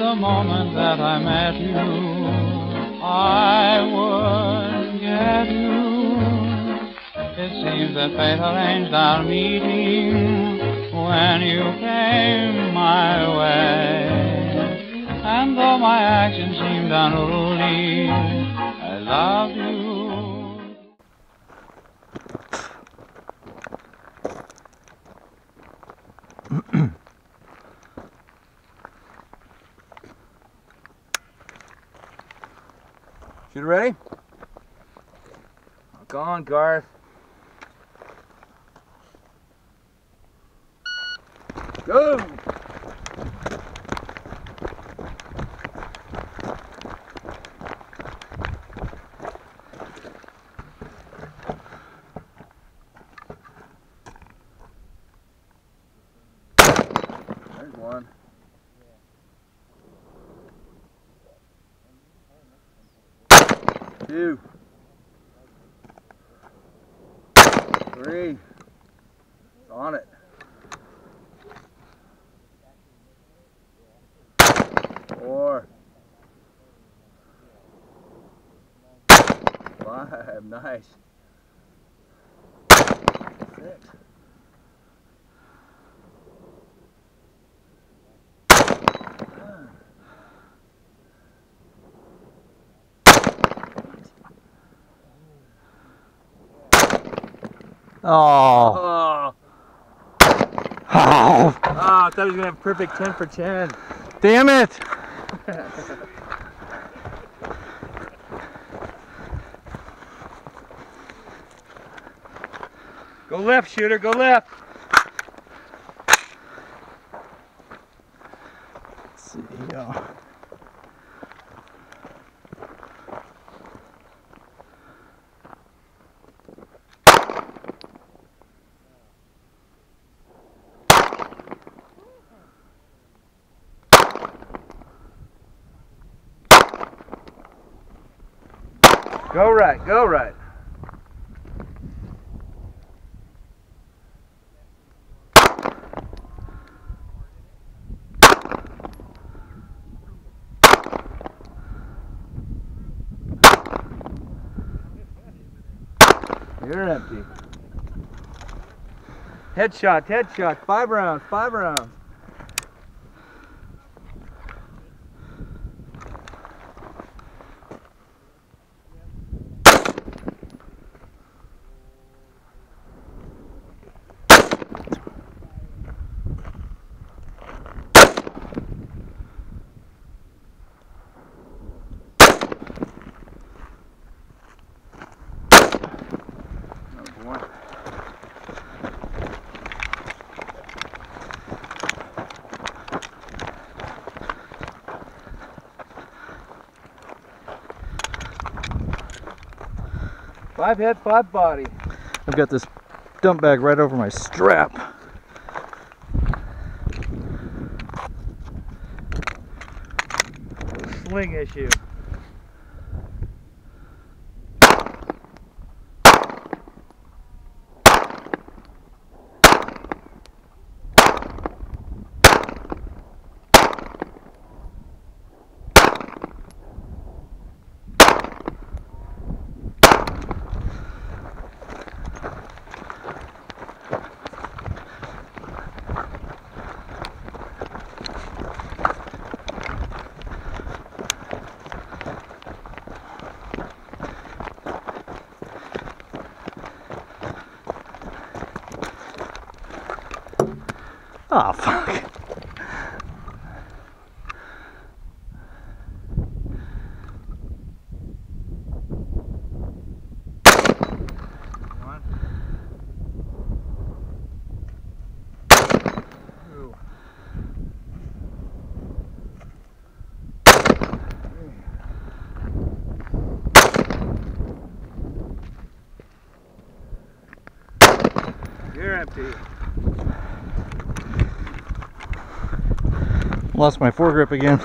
the moment that I met you, I would get you. It seems that fate arranged our meeting when you came my way. And though my actions seemed unruly, I loved you. Shoot ready? Go on, Garth. Go! There's one. Two. Three. It's on it. Four. Five. Nice. Six. Oh. Oh, I thought he was gonna have perfect 10 for 10. Damn it! Go left, shooter, go left. Let's see, yeah. Go right, go right. You're empty. Headshot, headshot. 5 rounds, 5 rounds. Five head, 5 body. I've got this dump bag right over my strap. Sling issue. Oh, fuck. You're empty. Lost my foregrip again.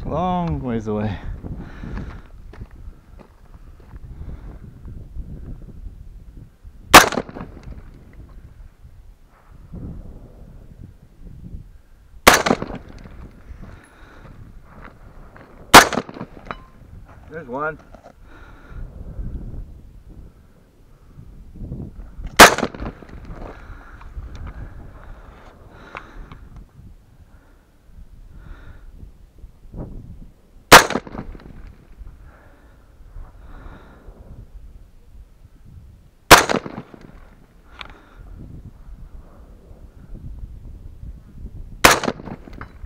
long ways away. There's one.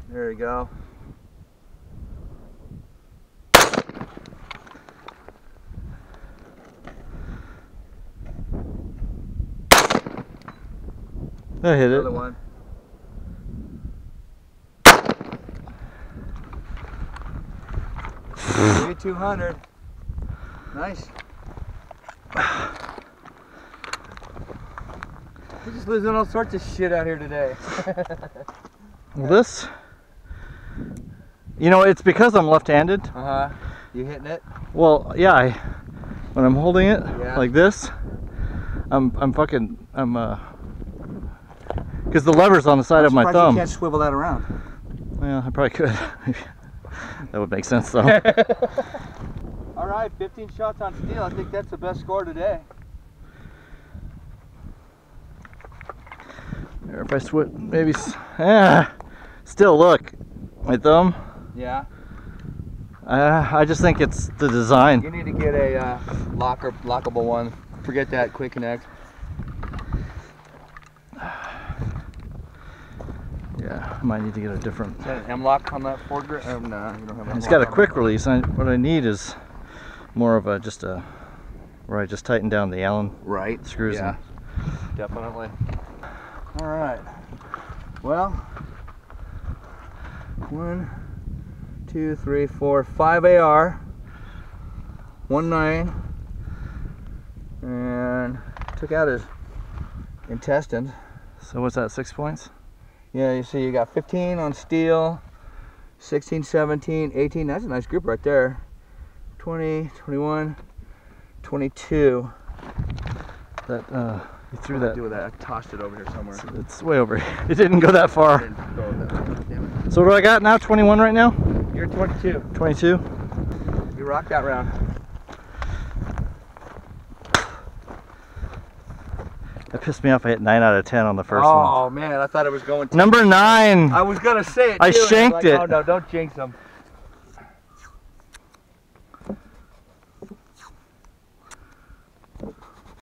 There you go. I hit it. Another one. Maybe 200. Nice. We're just losing all sorts of shit out here today. Well, this, you know, it's because I'm left-handed. Uh-huh. You hitting it? Well, yeah, when I'm holding it like this, because the lever's on the side of my thumb. You can't swivel that around. Well, I probably could. That would make sense, though. All right, 15 shots on steel. I think that's the best score today. Or if I switch, maybe. Still, look, my thumb. Yeah. I just think it's the design. You need to get a lockable one. Forget that Quick Connect. Yeah, I might need to get a different. Is that an M-lock on that Ford? No, you don't have an It's got a quick release. What I need is more of where I just tighten down the Allen screws. Yeah, definitely. All right. Well, 1, 2, 3, 4, 5 AR, 1 9, and took out his intestines. So what's that? 6 points? Yeah, you see, you got 15 on steel, 16, 17, 18. That's a nice group right there. 20, 21, 22. That you threw What did that. I do with that? I tossed it over here somewhere. It's way over here. It didn't go that far. Didn't go with that. Damn So what do I got now? 21 right now? it. You're 22. 22? You rocked that round. That pissed me off. I hit 9 out of 10 on the first one. Oh man, I thought it was going to. Number 9. I was gonna say it. I too, and shanked like, it. Oh no, don't jinx them.